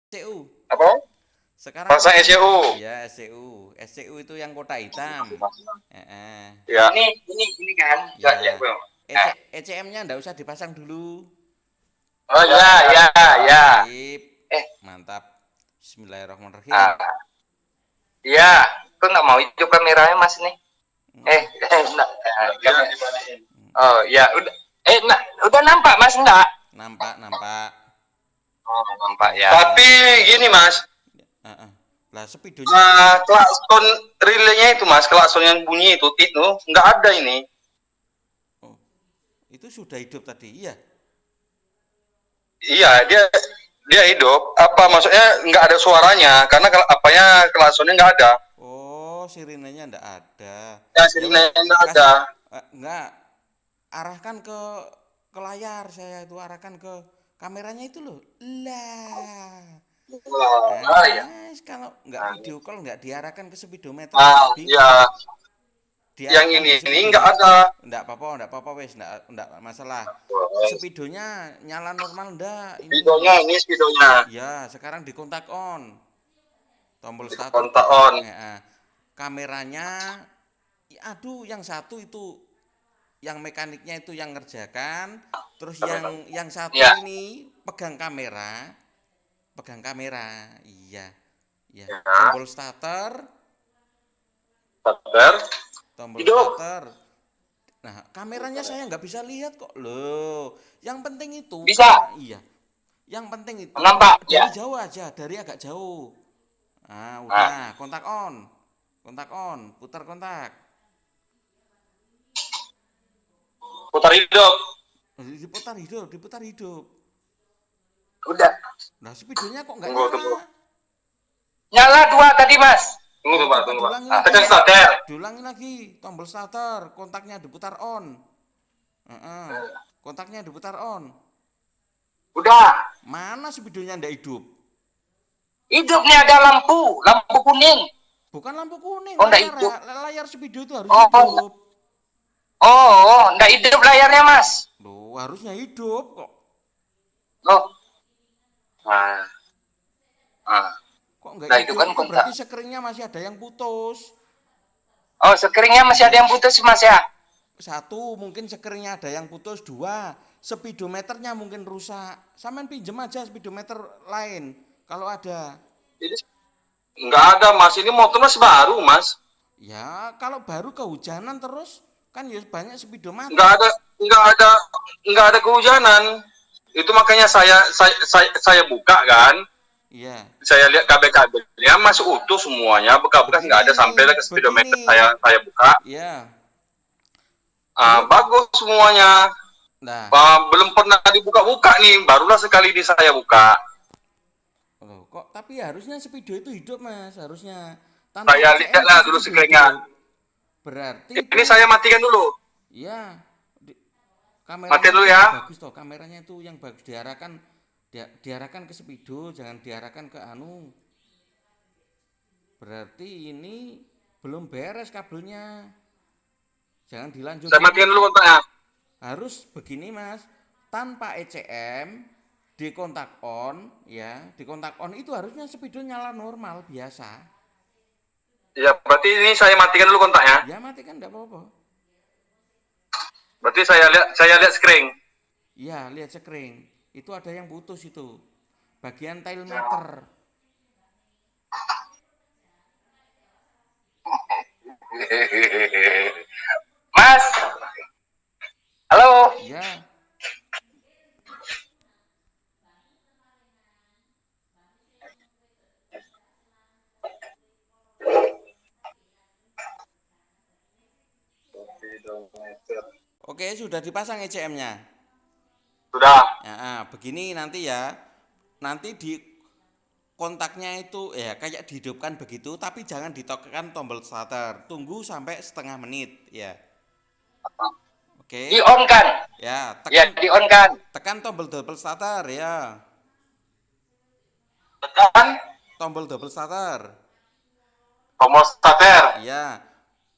SCU. Apa? Sekarang Pasang pasang SCU. ya SCU. SCU itu yang kotak hitam. Ya. Ini kan. Ya, ya, Ya. Bang. EC, ECM-nya ndak usah dipasang dulu. Oh ya, ya, ya. Sip. Eh, Mantap. Bismillahirrahmanirrahim. ah, iya. Kok nggak mau itu kameranya Mas nih? Mm, Enggak. Oh ya, udah. Nah, udah nampak Mas enggak? Nampak, nampak. Oh, nampak Tuh. ya. Tapi gini Mas, Lah speedonya klakson relaynya itu Mas, klakson yang bunyi itu nggak ada ini. oh, itu sudah hidup tadi. Iya. Iya, dia hidup. Apa maksudnya nggak ada suaranya? Karena apanya klaksonnya nggak ada. Oh, sirinenya ndak ada. Ya, Ya sini wes, nggak ada. kasih enggak arahkan ke layar saya itu arahkan ke kameranya itu loh. Lah. Ya. Kalau nggak Nah, video call nggak diarahkan ke speedometer tak ya, bingung. yang Diarahkan di ini nggak speedometer. ada. Enggak apa-apa wes, enggak masalah. Speedonya nyala normal ndak ini? Speedonya. Ya, sekarang di kontak on. Tombol Di starter kontak kontak. on. Kameranya aduh yang satu itu yang mekaniknya itu yang ngerjakan, terus yang satu Ya. ini pegang kamera, iya, iya, Ya. Starter. tombol Hidup. starter. Nah, kameranya saya nggak bisa lihat kok, loh. Yang penting itu, Bisa. iya, yang penting itu Nampak ya. dari jauh aja, dari agak jauh. Nah, Nah, udah, kontak on, putar kontak. putar hidup. Diputar hidup. Udah. Nah, speedonya kok nggak Tunggu, tunggu. nyala? Nyala dua tadi, Mas. Ya, coba Tunggu, Pak. diulangi Tekan lagi. starter. Diulangi lagi, tombol starter, kontaknya diputar on. Kontaknya diputar on. Udah. Mana speedonya ndak hidup? Hidup nih ada lampu kuning. Bukan lampu kuning, Oh, enggak hidup. layar speedo itu harus Oh, hidup. enggak hidup layarnya, Mas. Loh, harusnya hidup kok. Oh. Nah, ah. Kok nggak Nah, itu hidup? kan Itu kontak. berarti sekringnya masih ada yang putus. Oh, sekeringnya masih ada yang putus, Mas ya? Satu, mungkin sekringnya ada yang putus. Dua, speedometernya mungkin rusak. Sampean pinjem aja speedometer lain kalau ada. Ini enggak ada, Mas. Ini motor masih baru, Mas. Ya, kalau baru kehujanan terus kan ya banyak speedo Enggak mati. ada, enggak ada, enggak ada kehujanan. Itu makanya saya buka kan. Iya. Saya lihat kabel-kabelnya masih utuh semuanya, bekas-bekas nggak ada sampai Begini, ke speedometer begini. saya buka. Ya. Belum. Bagus semuanya. Nah, Belum pernah dibuka-buka nih, barulah sekali di saya buka. loh, kok tapi harusnya speedo itu hidup, Mas, harusnya. Tanpa Saya ECM lihatlah kok dulu speedo sekalinya. hidup. Berarti Ini itu saya matikan dulu. ya kameranya Matikan dulu itu ya. yang bagus toh, kameranya itu yang bagus diarahkan ke speedo, jangan diarahkan ke anu. Berarti ini belum beres kabelnya. Jangan dilanjut Saya matikan dulu dulu. kontaknya. Harus begini, Mas. Tanpa ECM di kontak on ya, di kontak on itu harusnya speedo nyala normal biasa. Ya, berarti ini saya matikan dulu kontaknya. Ya matikan enggak apa-apa. Berarti saya lihat screen. Ya, lihat sekring. Itu ada yang putus itu. Bagian tail meter. Mas, halo. Ya, oke sudah dipasang ECM-nya. Sudah. Begini nanti ya. Nanti di kontaknya itu ya kayak dihidupkan begitu, tapi jangan ditekan tombol starter. Tunggu sampai setengah menit ya. Di Oke. on kan? Ya, Ya, di on kan. tekan tombol double starter ya. Tekan Tombol double starter. tombol starter. Iya.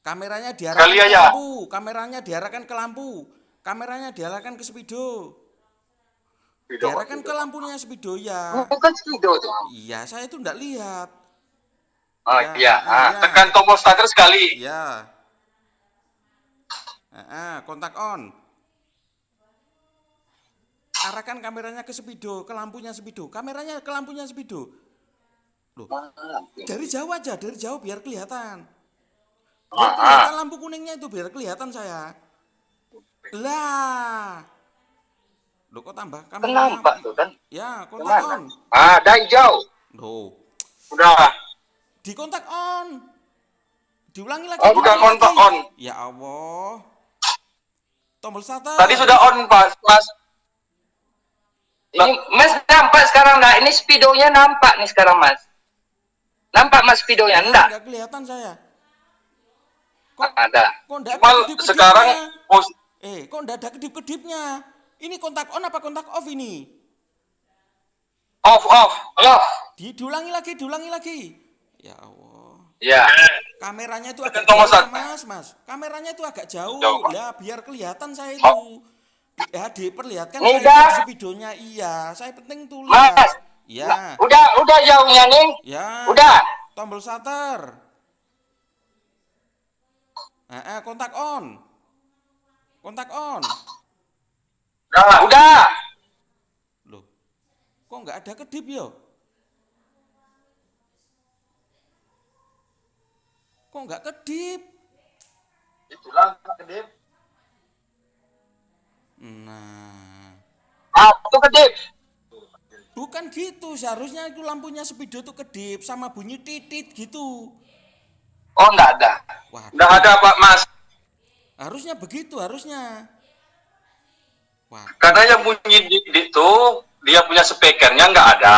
Kameranya diarahkan Sekali ke aja. lampu, kameranya diarahkan ke lampu. Kameranya diarahkan ke speedo. Diarahkan ke lampunya speedo ya. Bukan speedo tuh. Iya, saya itu enggak lihat. Oh Ya, iya, iya, tekan tombol starter sekali. iya. Kontak on. Arahkan kameranya ke speedo, ke lampunya speedo. Kameranya ke lampunya speedo. Loh, dari jauh aja, dari jauh biar kelihatan. Biar kelihatan lampu kuningnya itu, biar kelihatan saya. Lah. Loh, kok tambah kameranya? Nampak tuh kan? Ya, kontak Kemana? on. Dari jauh. Loh, Udah. di kontak on. Diulangi lagi. Oh, udah kontak on. Ya Allah. Tombol starter. Tadi sudah on, Pak, Mas. Ini Mas nampak sekarang enggak? Ini speedonya nampak nih sekarang Mas. Nampak Mas speedonya enggak? Enggak kelihatan saya. Ada. Kok enggak Cuma ada kedip-kedipnya? sekarang Kok enggak ada kedip-kedipnya? Ini kontak on apa kontak off ini? off. Diulangi lagi. Ya Allah. Ya. Kameranya itu agak Tombol jauh, starter. Mas. Kameranya itu agak jauh. Jauh, Pak. Lah, biar kelihatan saya itu. Ya, diperlihatkan Nih, saya dah. di speedonya. Iya, saya penting tuh lihat. Mas. Ya. Udah jauhnya nih. Ya. Udah. Tombol starter. Kontak on. Kontak on. Udah. Loh. Kok nggak ada kedip yo? Kok nggak kedip? Itulah kedip. Nah. Aku kedip. Bukan gitu, seharusnya itu lampunya speedo tuh kedip sama bunyi titit gitu. Oh, enggak ada. Wah, Nggak ada, Pak, Mas. harusnya begitu, harusnya. Wah, Karena yang bunyi itu dia punya speakernya nggak ada.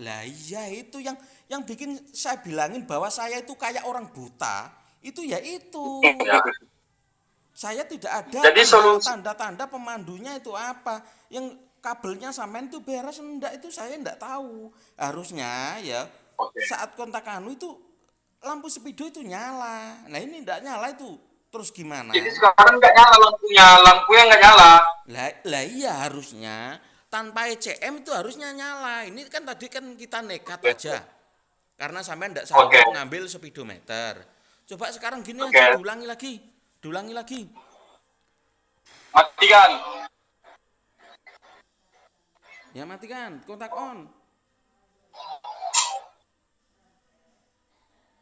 lah iya itu yang bikin saya bilangin bahwa saya itu kayak orang buta. Itu ya itu. Ya. Saya tidak ada Jadi tanda-tanda pemandunya itu apa. Yang kabelnya sampean itu beres enggak, itu saya enggak tahu. Harusnya ya saat kontak anu itu lampu speedo itu nyala. Nah ini enggak nyala itu. Terus gimana? Jadi sekarang nggak nyala lampunya nggak nyala. Lah iya harusnya tanpa ECM itu harusnya nyala. Ini kan tadi kan kita nekat aja. Karena sampean enggak sanggup ngambil speedometer. Coba sekarang gini aja, diulangi lagi. Matikan. Ya matikan, kontak on.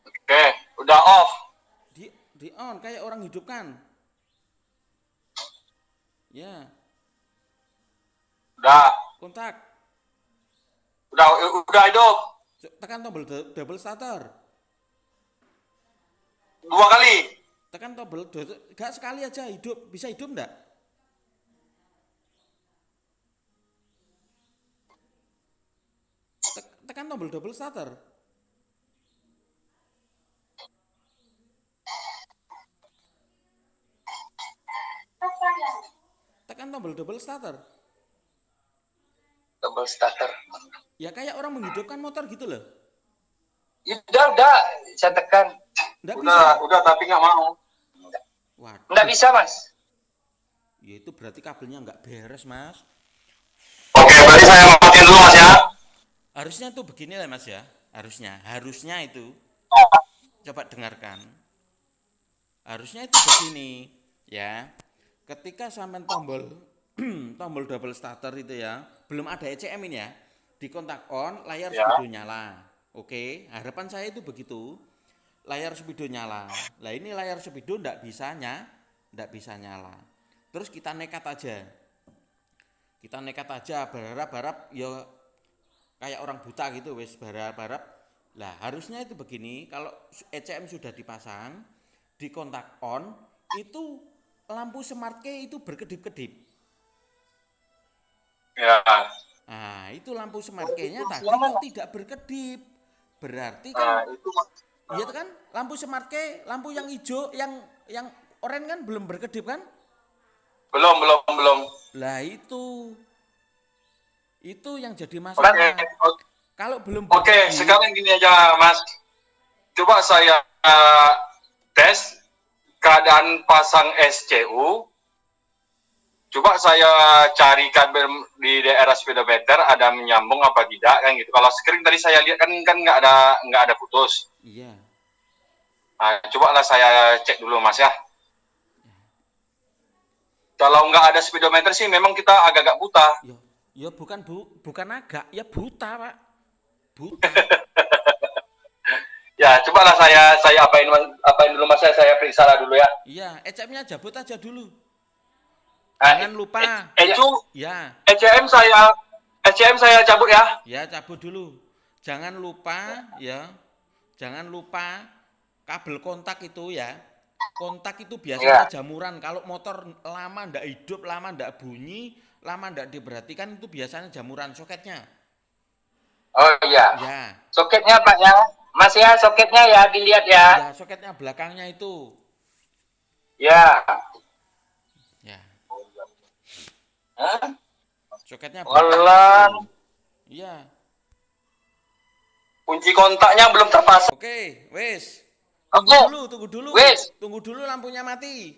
Oke, udah off. Di on kayak orang hidup kan. Ya, Udah kontak. udah hidup. Tekan tombol double starter. 2 kali. Tekan tombol enggak sekali aja hidup. Bisa hidup enggak? Tekan tombol double starter. Tekan tombol double starter. Double starter. Ya kayak orang menghidupkan motor gitu loh. Udah, saya tekan. Enggak bisa. Udah tapi nggak mau. Waduh. Enggak bisa, Mas. Ya itu berarti kabelnya enggak beres, Mas. Oke, berarti saya matiin dulu, Mas, ya. Harusnya tuh begini lah, Mas ya. Harusnya itu. Coba dengarkan. Harusnya itu begini, ya. Ketika sampai tombol double starter itu ya, belum ada ECM ini ya. Di kontak on, layar speedo nyala. Oke, harapan saya itu begitu. Layar speedo nyala. Lah ini layar speedo enggak bisa nyala. Terus kita nekat aja. Berharap ya kayak orang buta gitu wes berharap. Lah harusnya itu begini, kalau ECM sudah dipasang di kontak on itu lampu smart key itu berkedip-kedip. Ya. Nah, itu lampu smart key-nya tadi kok tidak berkedip. Berarti kan iya kan? Lampu smart key, lampu yang hijau, yang oranye kan belum berkedip kan? Belum. Lah itu yang jadi masalah. Kalau belum Oke, sekarang gini aja, Mas. Coba saya tes keadaan pasang SCU Coba saya cari kabel di daerah speedometer ada menyambung apa tidak kan gitu. Kalau screen tadi saya lihat kan nggak ada putus. Iya. Nah, cobalah saya cek dulu Mas ya. Kalau nggak ada speedometer sih memang kita agak-agak buta. Ya bukan agak, ya buta, Pak. Buta. Ya, cobalah saya apain dulu Mas, saya periksa lah dulu ya. Iya, ECM-nya jabut aja dulu. Nah, Jangan lupa. Ya. ECM saya cabut ya. Ya, cabut dulu. Jangan lupa ya. Jangan lupa kabel kontak itu ya. Kontak itu biasanya jamuran. Kalau motor lama ndak hidup, lama ndak bunyi, lama ndak diperhatikan itu biasanya jamuran soketnya. Oh iya. Ya. Soketnya Pak ya. Mas ya, soketnya ya dilihat ya. Ya, soketnya belakangnya itu. Ya. Ya. Hah? Soketnya Walah. Iya. Kunci kontaknya belum terpasang. Oke, wes. Oke. Tunggu dulu. Wes. Tunggu dulu lampunya mati.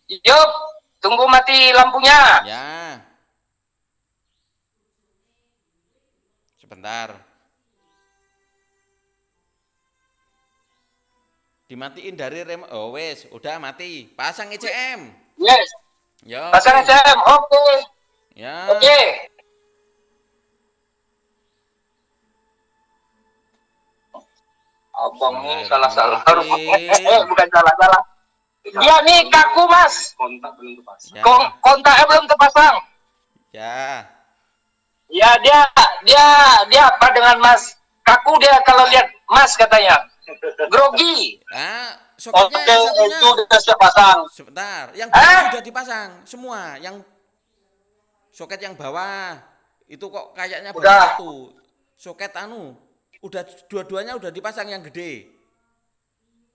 Yup. Tunggu mati lampunya. Ya. Sebentar. Dimatiin dari rem. Oh wes, udah mati. Pasang ECM. Yes. Ya. Pasang oke. ECM. Oke. Ya. Oke. Abang ini salah-salah. Bukan salah-salah. Dia nih kaku Mas. Kontak belum terpasang. Ya. Kontaknya belum terpasang. Ya. Ya dia apa dengan Mas? Kaku dia kalau lihat Mas katanya. Grogi. Ah, Oke, soketnya satunya. itu udah siap pasang. Sebentar, yang bawah sudah dipasang semua. Yang soket yang bawah itu kok kayaknya baru Udah. satu. Soket udah dua-duanya udah dipasang yang gede.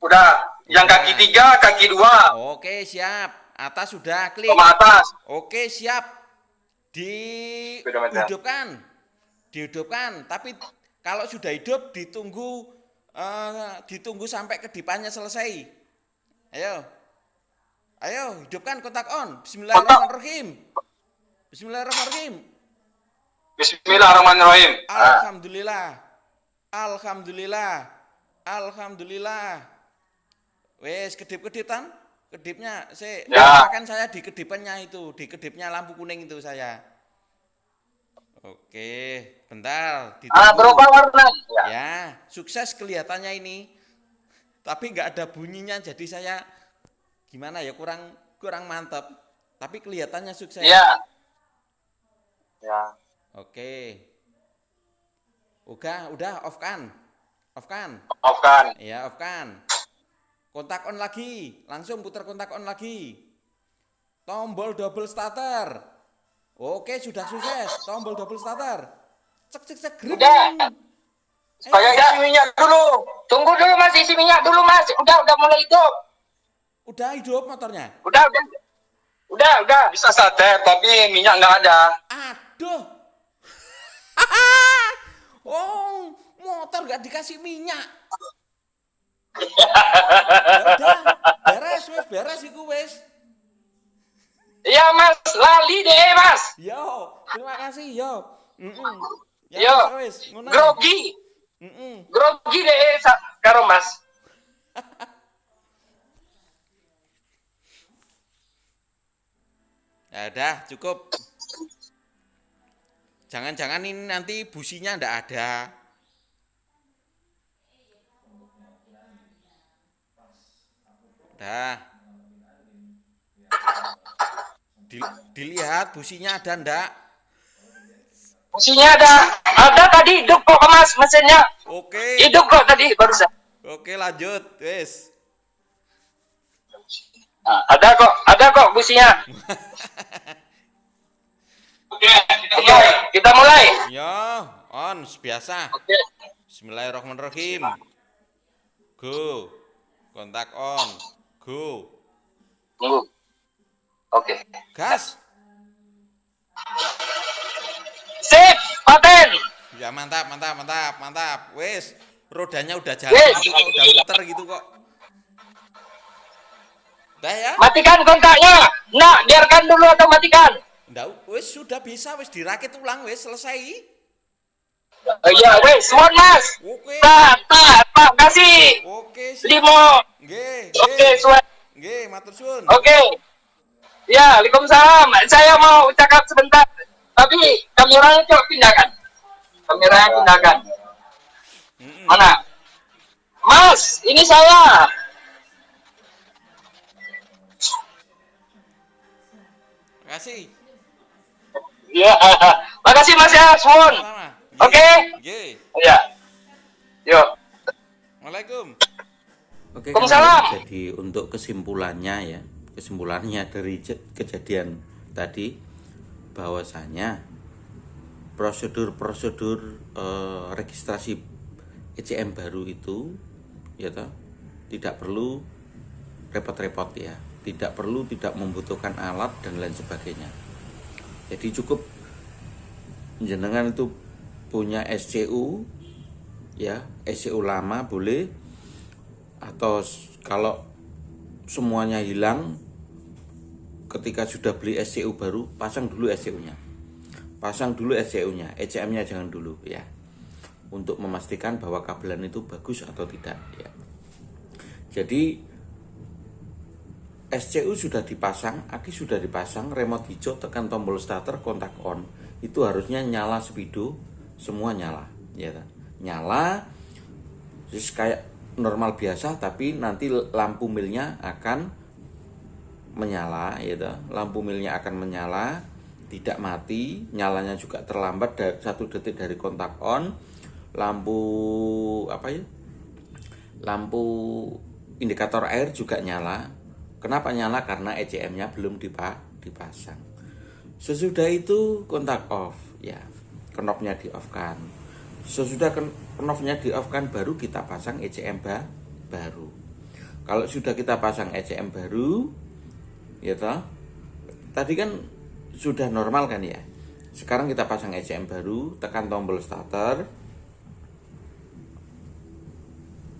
Udah. Yang kaki 3, kaki 2. Oke, siap. Atas sudah klik. Sama atas. Oke, siap. Dihidupkan. Dihidupkan, tapi kalau sudah hidup ditunggu sampai kedipannya selesai. Ayo, hidupkan kontak on. Bismillahirrahmanirrahim. Bismillahirrahmanirrahim. Bismillahirrahmanirrahim. Alhamdulillah. Wes kedip-kedip tan? Kedipnya Ya. kan saya di kedipannya itu, di kedipnya lampu kuning itu saya. Oke, bentar. Berubah warna. Ya, sukses kelihatannya ini. Tapi nggak ada bunyinya, jadi saya gimana ya kurang mantap. Tapi kelihatannya sukses. Ya. Oke. Udah off kan? Ya, off kan. Kontak on lagi, langsung putar kontak on lagi. Tombol double starter. Oke, sudah sukses. Tombol double starter. Cek. Udah. Saya isi minyak dulu. Tunggu dulu Mas, isi minyak dulu Mas. Udah mulai hidup. Udah hidup motornya. Udah. Bisa starter, tapi minyak nggak ada. Aduh. Oh, motor nggak dikasih minyak. Ya udah, beres iku wes. Iya Mas, lali deh Mas. Yo, terima kasih yo. Ya, Yo, wes, ngono. grogi. Grogi deh karo Mas. Ya udah, cukup. Jangan-jangan ini nanti businya ndak ada. Udah. Dilihat businya ada ndak? Businya ada tadi hidup kok Mas mesinnya. Oke. Hidup kok tadi barusan. Oke, lanjut, wes. Ada kok businya. Oke, Kita mulai. Yo, on biasa. Oke. Bismillahirrahmanirrahim. Go. Kontak on. Go. Tunggu. Oke. Gas. Sip, paten. Ya mantap. Wes, rodanya udah jalan Wes. gitu kok, udah muter gitu kok. Dah ya. Matikan kontaknya. Nak, biarkan dulu atau matikan? Ndak, wis sudah bisa, wis dirakit ulang, wis selesai. Ya, wes, suwon Mas. Oke. Tak, kasih. Oke, siap. Limo. Nggih, Oke, nggih. suwon. Nggih, matur suwun. Oke. Ya, Waalaikumsalam. Saya mau cakap sebentar. Tapi kameranya coba pindahkan. Kameranya pindahkan. Mana? Mas, ini saya. Terima kasih. Ya, makasih Mas ya, suwon. Sama. Oke. Nggih. Ya. Yuk. Waalaikum. Oke, Waalaikumsalam. jadi untuk kesimpulannya dari kejadian tadi bahwasanya prosedur registrasi ECM baru itu ya toh, tidak perlu repot-repot ya, tidak membutuhkan alat dan lain sebagainya. Jadi cukup jenengan itu punya SCU ya, SCU lama boleh, atau kalau semuanya hilang ketika sudah beli SCU baru, pasang dulu SCU-nya. ECM-nya jangan dulu ya. Untuk memastikan bahwa kabelan itu bagus atau tidak ya. Jadi SCU sudah dipasang, aki sudah dipasang, remote hijau, tekan tombol starter, kontak on. Itu harusnya nyala speedo, semua nyala ya. Nyala terus kayak normal biasa, tapi nanti lampu milnya akan menyala ya. Lampu milnya akan menyala, tidak mati, nyalanya juga terlambat 1 detik dari kontak on. Lampu lampu indikator air juga nyala. Kenapa nyala? Karena ECM-nya belum dipasang. Sesudah itu kontak off ya, knopnya di off kan. Sesudah knopnya di off kan, baru kita pasang ECM baru. Kalau sudah kita pasang ECM baru ya toh, tadi kan sudah normal kan ya. Sekarang kita pasang ECM baru, tekan tombol starter,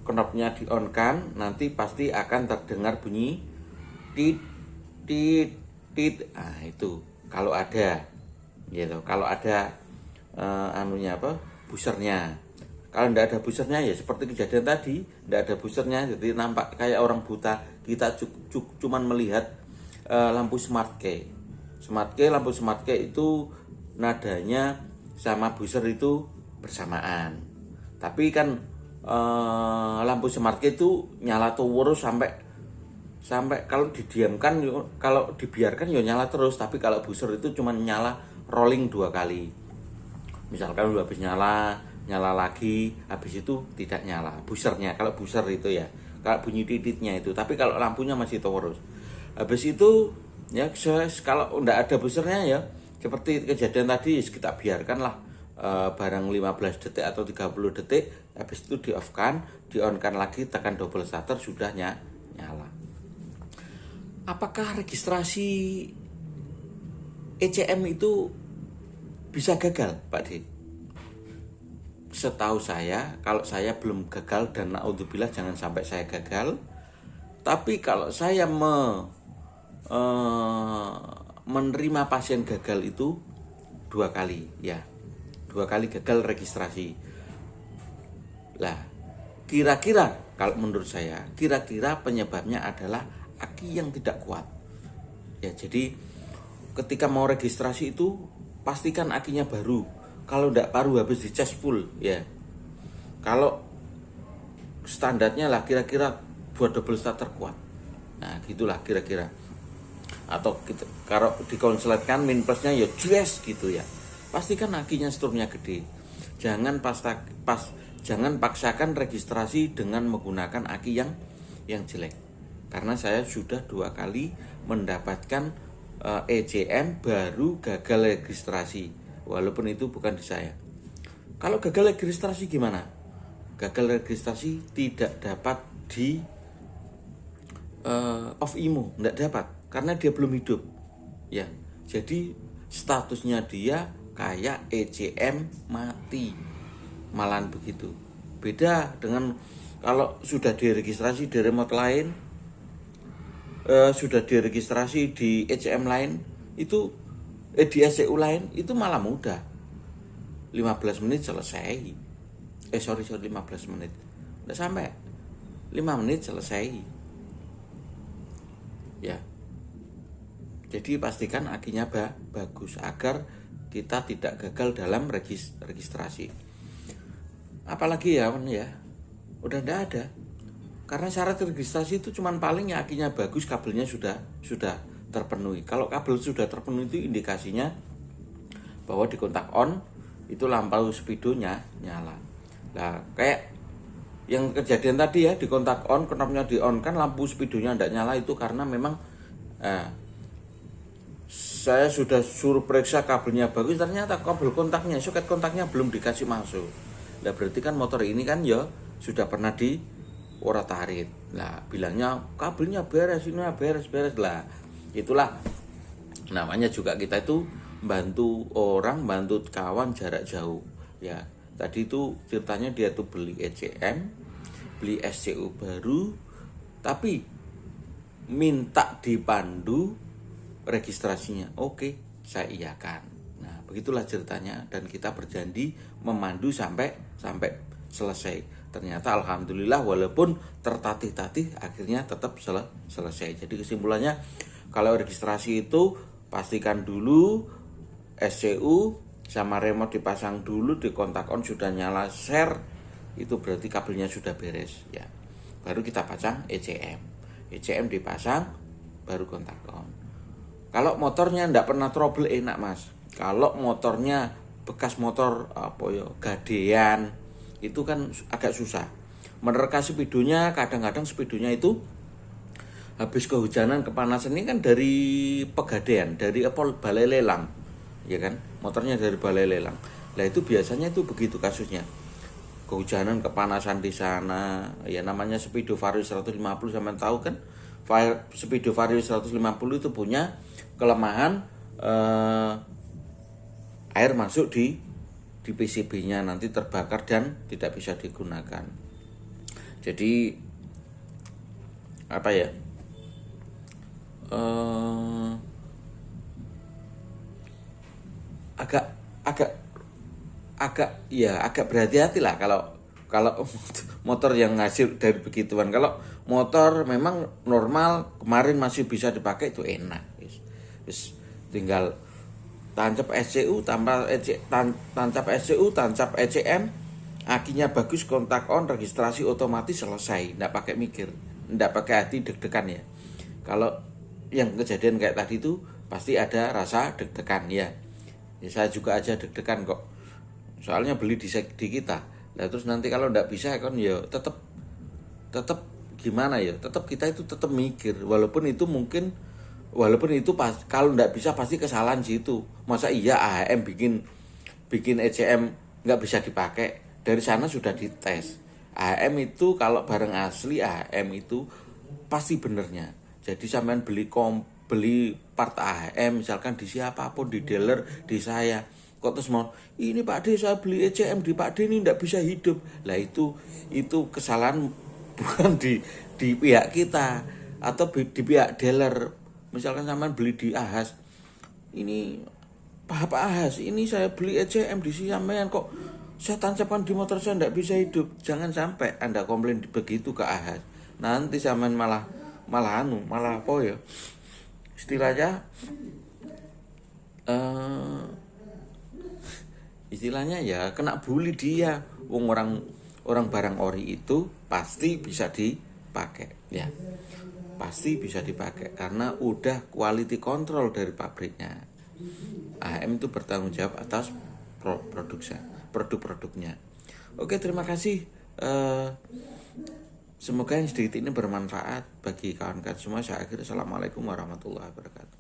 knopnya di on kan, nanti pasti akan terdengar bunyi tit tit tit. Nah itu kalau ada gitu, kalau ada busernya. Kalau tidak ada busernya ya seperti kejadian tadi, tidak ada busernya, jadi nampak kayak orang buta. Kita cuman melihat lampu smart key. Lampu smart key itu nadanya sama buzzer itu bersamaan. Tapi kan lampu smart key itu nyala terus sampai kalau didiamkan, kalau dibiarkan ya nyala terus. Tapi kalau buzzer itu cuma nyala rolling 2 kali. Misalkan udah habis nyala lagi, habis itu tidak nyala buzzernya. Kalau buzzer itu ya, kalau bunyi titiknya itu. Tapi kalau lampunya masih terus. Habis itu ya kalau enggak ada buzzernya ya seperti kejadian tadi, kita biarkanlah barang 15 detik atau 30 detik. Habis itu di off kan, di on kan lagi, tekan double starter, sudah nyala. Apakah registrasi ECM itu bisa gagal, Pak D? Setahu saya, kalau saya belum gagal, dan naudzubillah jangan sampai saya gagal. Tapi kalau saya menerima pasien gagal itu 2 kali ya, 2 kali gagal registrasi. Lah, kira-kira kalau menurut saya, kira-kira penyebabnya adalah aki yang tidak kuat. Ya, jadi ketika mau registrasi itu pastikan akinya baru. Kalau tidak baru habis dicas full ya. Kalau standarnya lah kira-kira buat double starter kuat. Nah, gitulah kira-kira. Atau kita, kalau dikonsletkan min plusnya ya jelas gitu ya. Pastikan akinya strumnya gede. Jangan jangan paksakan registrasi dengan menggunakan aki yang jelek. Karena saya sudah 2 kali mendapatkan ECM baru gagal registrasi, walaupun itu bukan di saya. Kalau gagal registrasi gimana? Gagal registrasi tidak dapat di off IMO, tidak dapat karena dia belum hidup. Ya, jadi statusnya dia kayak ECM mati, malahan begitu. Beda dengan kalau sudah diregistrasi di remote lain, sudah diregistrasi di ECM lain itu di SCU lain itu malah mudah. 15 menit selesai. Sorry 15 menit. Nggak sampai 5 menit selesai. Ya. Jadi pastikan akinya bagus agar kita tidak gagal dalam registrasi. Apalagi ya, udah nggak ada. Karena syarat registrasi itu cuman paling ya akinya bagus, kabelnya sudah terpenuhi. Kalau kabel sudah terpenuhi itu indikasinya bahwa di kontak on itu lampu speedonya nyala. Nah, kayak yang kejadian tadi ya, di kontak on, knopnya di on kan lampu speedonya tidak nyala itu karena memang saya sudah suruh periksa kabelnya bagus, ternyata kabel kontaknya, soket kontaknya belum dikasih masuk. Nah, berarti kan motor ini kan ya sudah pernah di urat arit. Lah, bilangnya kabelnya beres, ini beres lah. Itulah namanya juga kita itu bantu orang, bantu kawan jarak jauh. Ya, tadi itu ceritanya dia tuh beli ECM, beli SCU baru, tapi minta dipandu registrasinya. Oke, saya iakan. Nah, begitulah ceritanya dan kita berjanji memandu sampai selesai. Ternyata alhamdulillah walaupun tertatih-tatih akhirnya tetap selesai. Jadi kesimpulannya kalau registrasi itu pastikan dulu SCU sama remote dipasang dulu, di kontak on sudah nyala share, itu berarti kabelnya sudah beres ya. Baru kita pasang ECM dipasang baru kontak on. Kalau motornya enggak pernah trouble enak Mas. Kalau motornya bekas motor gadean itu kan agak susah. Menerka speedonya, kadang-kadang speedonya itu habis kehujanan, kepanasan ini kan dari pegadaian, dari balai lelang, ya kan? Motornya dari balai lelang. Nah itu biasanya itu begitu kasusnya. Kehujanan, kepanasan di sana, ya namanya Speedo Vario 150 sampean tahu kan? Speedo Vario 150 itu punya kelemahan air masuk di PCB-nya, nanti terbakar dan tidak bisa digunakan. Jadi apa ya? Agak berhati-hati lah kalau motor yang hasil dari begituan. Kalau motor memang normal kemarin masih bisa dipakai itu enak. Wis tinggal tancap SCU, tancap ECM, akinya bagus, kontak on, registrasi otomatis selesai, enggak pakai mikir, enggak pakai hati deg-degan ya. Kalau yang kejadian kayak tadi itu pasti ada rasa deg-degan ya. Saya juga aja deg-degan kok. Soalnya beli di kita. Nah, terus nanti kalau enggak bisa kan ya tetap gimana ya? Tetap kita itu tetap mikir walaupun itu pas kalau nggak bisa pasti kesalahan situ. Masa iya AHM bikin ECM nggak bisa dipakai, dari sana sudah dites. AHM itu kalau barang asli AHM itu pasti benernya. Jadi sampean beli part AHM misalkan di siapapun, di dealer, di saya, kok terus mau ini Pak D saya beli ECM di Pak D ini nggak bisa hidup. Lah itu kesalahan bukan di pihak kita atau di pihak dealer. Misalkan sampean beli di Ahas, ini Pak Ahas, ini saya beli ECM di sampean kok saya tancapkan di motor saya tidak bisa hidup. Jangan sampai Anda komplain begitu ke Ahas. Nanti sampean malah apa ya? Istilahnya ya kena bully dia. Orang barang ori itu pasti bisa dipakai ya. Pasti bisa dipakai karena udah quality control dari pabriknya. AHM itu bertanggung jawab atas produk-produknya. Oke, terima kasih. Semoga yang sedikit ini bermanfaat bagi kawan-kawan semua. Saya akhiri. Assalamualaikum warahmatullahi wabarakatuh.